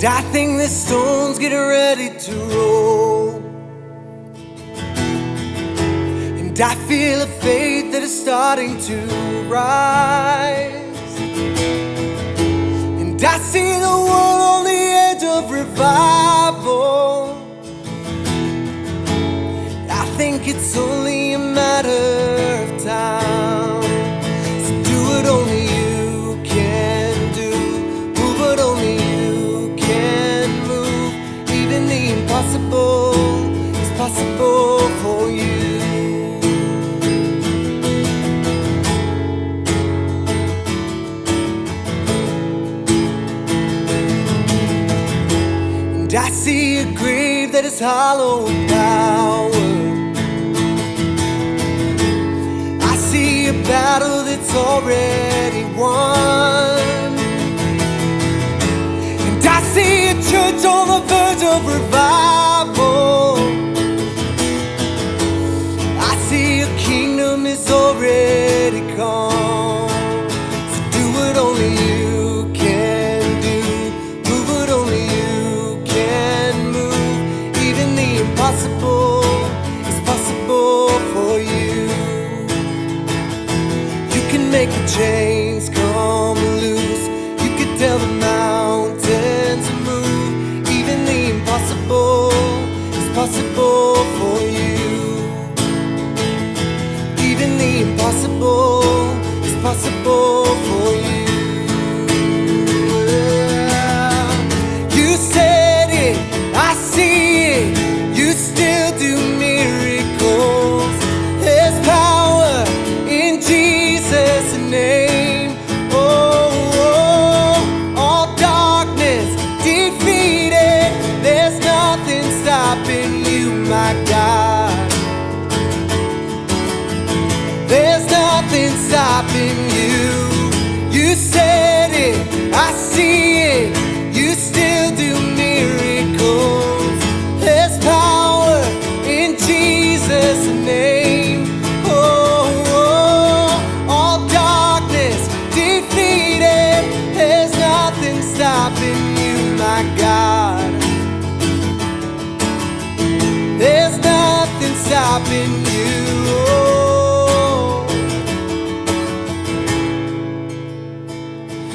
And I think the stone's getting ready to roll. And I feel a faith that is starting to rise. And I see the world on the edge of revival. I think it's only a matter of time. So do what only you can do. Move what only you can move. Even the impossible is possible for you. And I see a grave that is hollow with power. I see a battle that's already won. And I see a church on the verge of revival. I see a kingdom is already come. So do what only you can do. Move what only you can move. Even the impossible is possible for you. You can make the chains come loose. You can tell the mountains to move. Even the impossible is possible for you. Even the impossible is possible for you. You said it, I see it. You still do miracles. There's power in Jesus' name. Oh, oh, all darkness defeated. There's nothing stopping you, my God. There's nothing stopping you. You said it, I see it. You still do miracles. There's power in Jesus' name. Oh, oh, all darkness defeated. There's nothing stopping you, my God. There's nothing stopping you. Oh.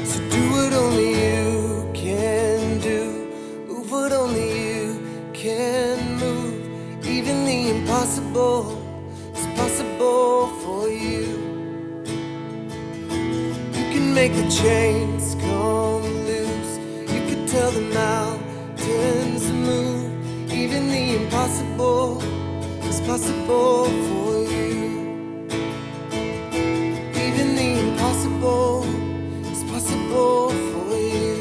So do what only you can do. Move what only you can move. Even the impossible is possible for you. You can make the chains come loose. You can tell the mountains to move. Even the impossible is possible for you. Even the impossible is possible for you.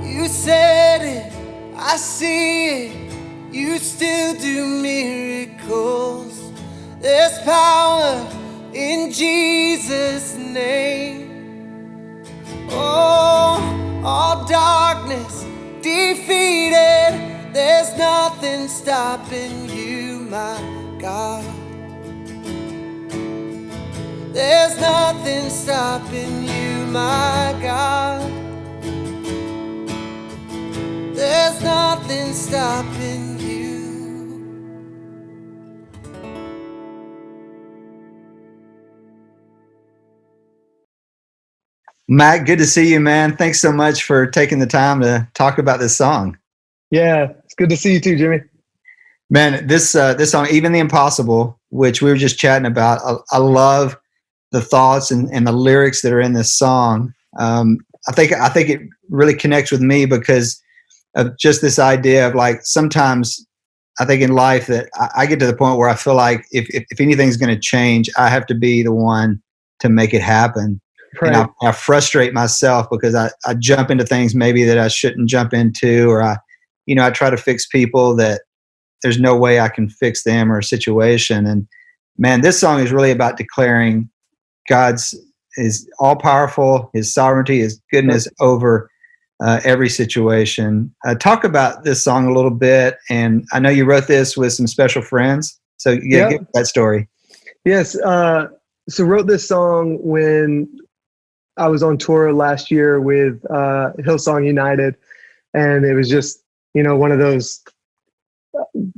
You said it, I see it. You still do miracles. There's power in Jesus' name. Oh, all darkness defeated. There's nothing stopping you, my God. There's nothing stopping you, my God. There's nothing stopping you. Mack, good to see you, man. Thanks so much for taking the time to talk about this song. Yeah, it's good to see you too, Jimmy. Man, this song, Even the Impossible, which we were just chatting about, I love the thoughts and the lyrics that are in this song. I think it really connects with me because of just this idea of, like, sometimes I think in life that I get to the point where I feel like if anything's going to change, I have to be the one to make it happen. Right. And I frustrate myself because I jump into things maybe that I shouldn't jump into, or I try to fix people that there's no way I can fix them or a situation. And man, this song is really about declaring God's is all powerful, His sovereignty, His goodness over every situation. Talk about this song a little bit. And I know you wrote this with some special friends. So yeah, give that story. Yes. So wrote this song when I was on tour last year with Hillsong United, and it was just, one of those.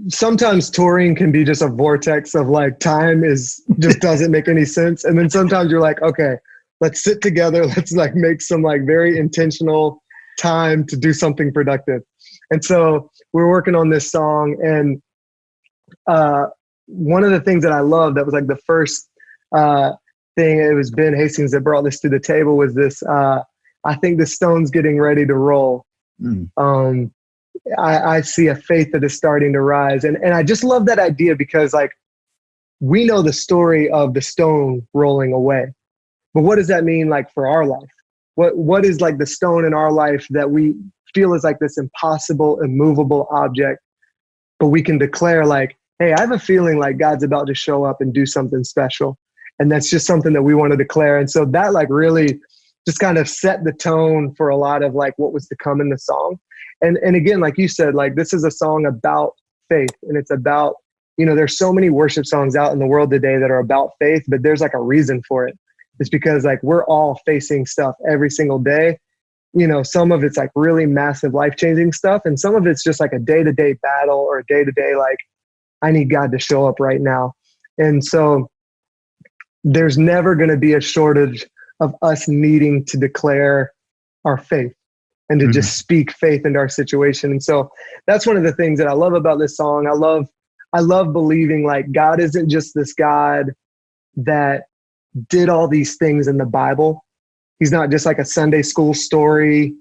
Sometimes touring can be just a vortex of like time is just doesn't make any sense, and then sometimes you're like, okay, let's sit together, let's like make some like very intentional time to do something productive. And so we're working on this song, and one of the things that I love that was like the first thing, it was Ben Hastings that brought this to the table, was this, I think the stone's getting ready to roll. I see a faith that is starting to rise. And I just love that idea, because like we know the story of the stone rolling away, but what does that mean like for our life? What is like the stone in our life that we feel is like this impossible, immovable object, but we can declare like, hey, I have a feeling like God's about to show up and do something special. And that's just something that we want to declare. And so that like really just kind of set the tone for a lot of like what was to come in the song. And again, like you said, like this is a song about faith, and it's about, there's so many worship songs out in the world today that are about faith, but there's like a reason for it. It's because like we're all facing stuff every single day. Some of it's like really massive life-changing stuff, and some of it's just like a day-to-day battle or a day-to-day like, I need God to show up right now. And so there's never going to be a shortage of us needing to declare our faith and to just speak faith into our situation. And so that's one of the things that I love about this song. I love believing like God isn't just this God that did all these things in the Bible. He's not just like a Sunday school story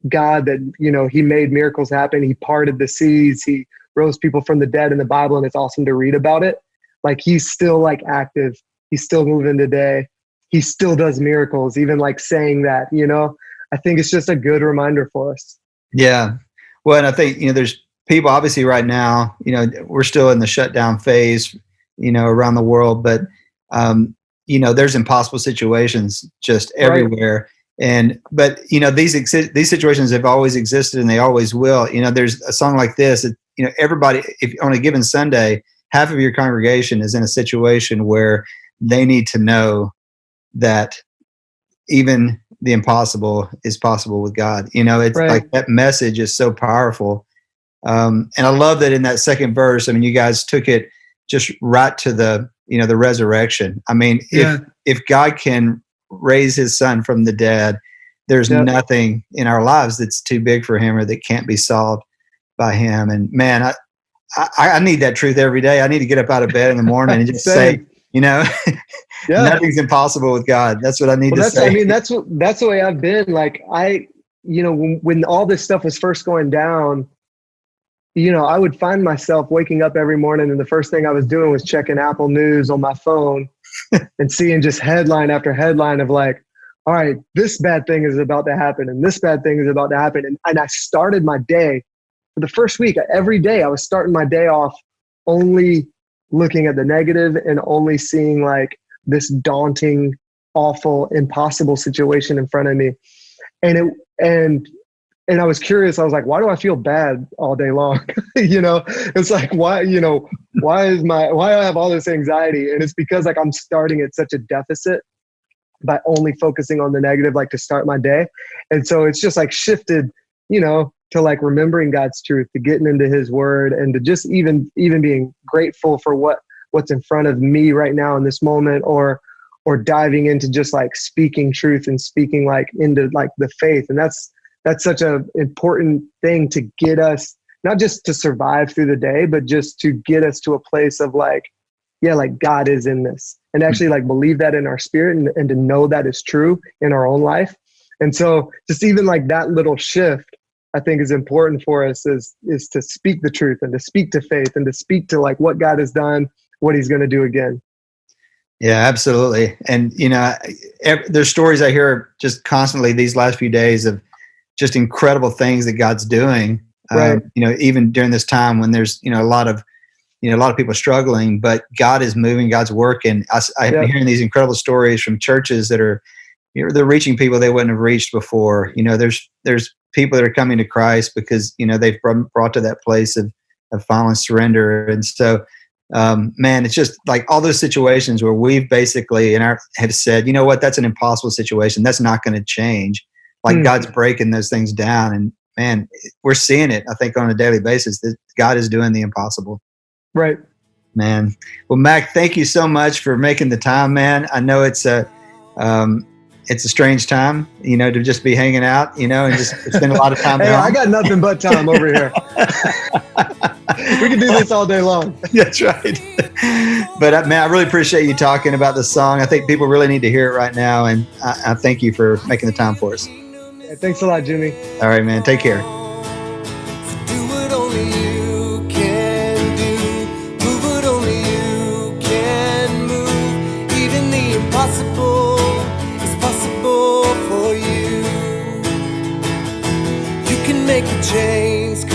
God that, he made miracles happen. He parted the seas. He rose people from the dead in the Bible, and it's awesome to read about it. Like he's still like active. He's still moving today. He still does miracles, even like saying that, I think it's just a good reminder for us. Yeah. Well, and I think, there's people obviously right now, we're still in the shutdown phase, around the world, but, there's impossible situations just everywhere. Right. But these situations have always existed, and they always will. There's a song like this, everybody, if on a given Sunday, half of your congregation is in a situation where they need to know that even the impossible is possible with God. It's right. Like that message is so powerful. And I love that in that second verse, I mean, you guys took it just right to the, the resurrection. I mean, if God can raise his son from the dead, there's nothing in our lives that's too big for him or that can't be solved by him. And man, I need that truth every day. I need to get up out of bed in the morning and just say, nothing's impossible with God. That's what I need to say. I mean, that's the way I've been. Like when all this stuff was first going down, I would find myself waking up every morning, and the first thing I was doing was checking Apple News on my phone and seeing just headline after headline of like, all right, this bad thing is about to happen, and this bad thing is about to happen. And I started my day for the first week. Every day I was starting my day off only looking at the negative and only seeing like this daunting, awful, impossible situation in front of me. And I was curious. I was like, why do I feel bad all day long? It's like, why do I have all this anxiety? And it's because like I'm starting at such a deficit by only focusing on the negative, like to start my day. And so it's just like shifted, to like remembering God's truth, to getting into his word, and to just even being grateful for what's in front of me right now in this moment, or diving into just like speaking truth and speaking like into like the faith. And that's such an important thing to get us, not just to survive through the day, but just to get us to a place of like, like God is in this, and actually like believe that in our spirit, and to know that is true in our own life. And so just even like that little shift, I think is important for us, is to speak the truth and to speak to faith and to speak to like what God has done, what he's going to do again. Yeah, absolutely. And, there's stories I hear just constantly these last few days of just incredible things that God's doing, right. Even during this time when there's, a lot of people struggling, but God is moving, God's working. I've been hearing these incredible stories from churches that are, they're reaching people they wouldn't have reached before. There's people that are coming to Christ because, they've brought to that place of final surrender. And so man, it's just like all those situations where we've basically have said, you know what, that's an impossible situation. That's not going to change. Like God's breaking those things down, and man, we're seeing it. I think on a daily basis that God is doing the impossible. Right. Man. Well, Mack, thank you so much for making the time, man. I know it's a strange time, to just be hanging out, and just spend a lot of time. Hey, I got nothing but time over here. We can do this all day long. That's right. But man, I really appreciate you talking about the song. I think people really need to hear it right now, and I thank you for making the time for us. Hey, thanks a lot, Jimmy. All right, man. Take care. Do what only you can do. Move what only you can move. Even the impossible is possible for you. You can make the chains